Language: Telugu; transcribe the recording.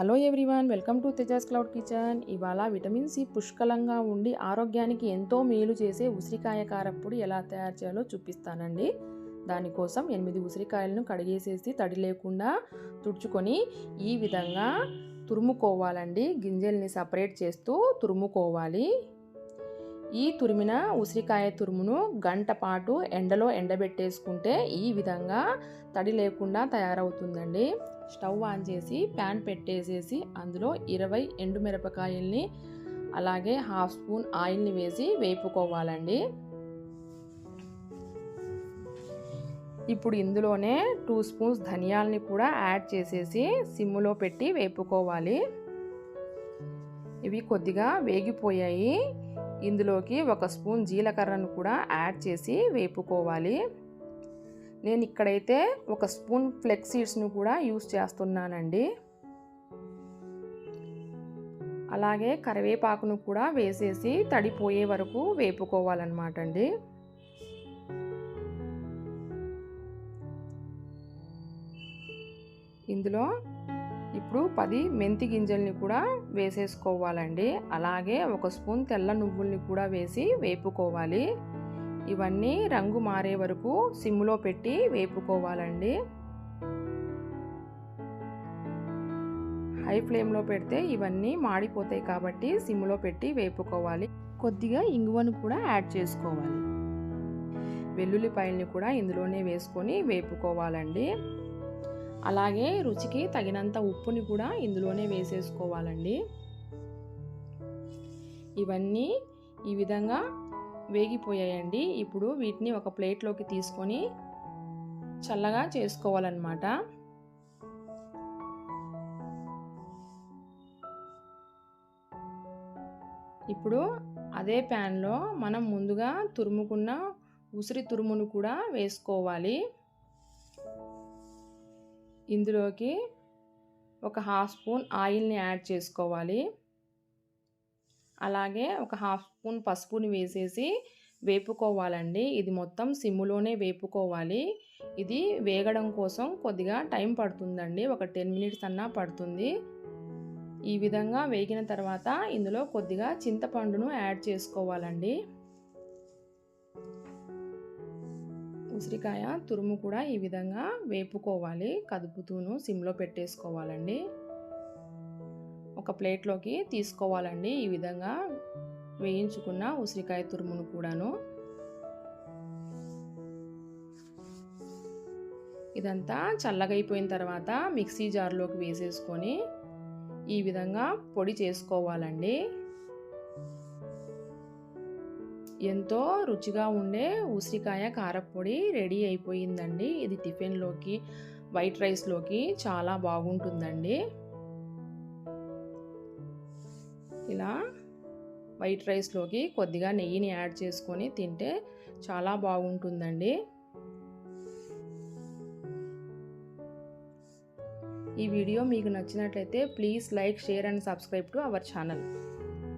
Hello everyone, welcome to Tejas cloud kitchen. ఇవాళ విటమిన్ సి పుష్కలంగా ఉండి ఆరోగ్యానికి ఎంతో మేలు చేసే ఉసిరికాయ కారప్పొడి ఎలా తయారు చేయాలో చూపిస్తానండి. దానికోసం 8 ఉసిరికాయలను కడిగేసేసి తడి లేకుండా తుడుచుకొని ఈ విధంగా తురుముకోవాలండి. గింజల్ని సపరేట్ చేస్తూ తురుముకోవాలి. ఈ తురిమిన ఉసిరికాయ తురుమును గంట పాటు ఎండలో ఎండబెట్టేసుకుంటే ఈ విధంగా తడి లేకుండా తయారవుతుందండి. స్టవ్ ఆన్ చేసి ప్యాన్ పెట్టేసేసి అందులో 20 ఎండుమిరపకాయల్ని అలాగే హాఫ్ స్పూన్ ఆయిల్ని వేసి వేపుకోవాలండి. ఇప్పుడు ఇందులోనే 2 స్పూన్స్ ధనియాలని కూడా యాడ్ చేసేసి సిమ్ములో పెట్టి వేపుకోవాలి. ఇవి కొద్దిగా వేగిపోయాయి. ఇందులోకి 1 స్పూన్ జీలకర్రను కూడా యాడ్ చేసి వేపుకోవాలి. నేను ఇక్కడైతే 1 స్పూన్ ఫ్లెక్స్ సీడ్స్ను కూడా యూస్ చేస్తున్నానండి. అలాగే కరివేపాకును కూడా వేసేసి తడిపోయే వరకు వేపుకోవాలన్నమాట అండి. ఇందులో ఇప్పుడు 10 మెంతి గింజల్ని కూడా వేసేసుకోవాలండి. అలాగే 1 స్పూన్ తెల్ల నువ్వుల్ని కూడా వేసి వేపుకోవాలి. ఇవన్నీ రంగు మారే వరకు సిమ్లో పెట్టి వేపుకోవాలండి. హై ఫ్లేమ్లో పెడితే ఇవన్నీ మాడిపోతాయి కాబట్టి సిమ్లో పెట్టి వేపుకోవాలి. కొద్దిగా ఇంగువను కూడా యాడ్ చేసుకోవాలి. వెల్లుల్లిపాయల్ని కూడా ఇందులోనే వేసుకొని వేపుకోవాలండి. అలాగే రుచికి తగినంత ఉప్పుని కూడా ఇందులోనే వేసేసుకోవాలండి. ఇవన్నీ ఈ విధంగా వేగిపోయాయండి. ఇప్పుడు వీటిని ఒక ప్లేట్లోకి తీసుకొని చల్లగా చేసుకోవాలన్నమాట. ఇప్పుడు అదే ప్యాన్లో మనం ముందుగా తురుముకున్న ఉసిరి తురుమును కూడా వేసుకోవాలి. ఇందులోకి 1 హాఫ్ స్పూన్ ఆయిల్ని యాడ్ చేసుకోవాలి. అలాగే 1 హాఫ్ స్పూన్ పసుపుని వేసేసి వేపుకోవాలండి. ఇది మొత్తం సిమ్ములోనే వేపుకోవాలి. ఇది వేగడం కోసం కొద్దిగా టైం పడుతుందండి. ఒక 10 మినిట్స్ అన్నా పడుతుంది. ఈ విధంగా వేగిన తర్వాత ఇందులో కొద్దిగా చింతపండును యాడ్ చేసుకోవాలండి. ఉసిరికాయ తురుము కూడా ఈ విధంగా వేపుకోవాలి. కదుపుతూను సిమ్లో పెట్టేసుకోవాలండి. ఒక ప్లేట్లోకి తీసుకోవాలండి. ఈ విధంగా వేయించుకున్న ఉసిరికాయ తురుమును కూడాను. ఇదంతా చల్లగైపోయిన తర్వాత మిక్సీ జార్లోకి వేసేసుకొని ఈ విధంగా పొడి చేసుకోవాలండి. ఎంతో రుచిగా ఉండే ఉసిరికాయ కారప్పొడి రెడీ అయిపోయిందండి. ఇది టిఫిన్లోకి, వైట్ రైస్లోకి చాలా బాగుంటుందండి. ఇలా వైట్ రైస్లోకి కొద్దిగా నెయ్యిని యాడ్ చేసుకొని తింటే చాలా బాగుంటుందండి. ఈ వీడియో మీకు నచ్చినట్లయితే please like, share and subscribe to our channel.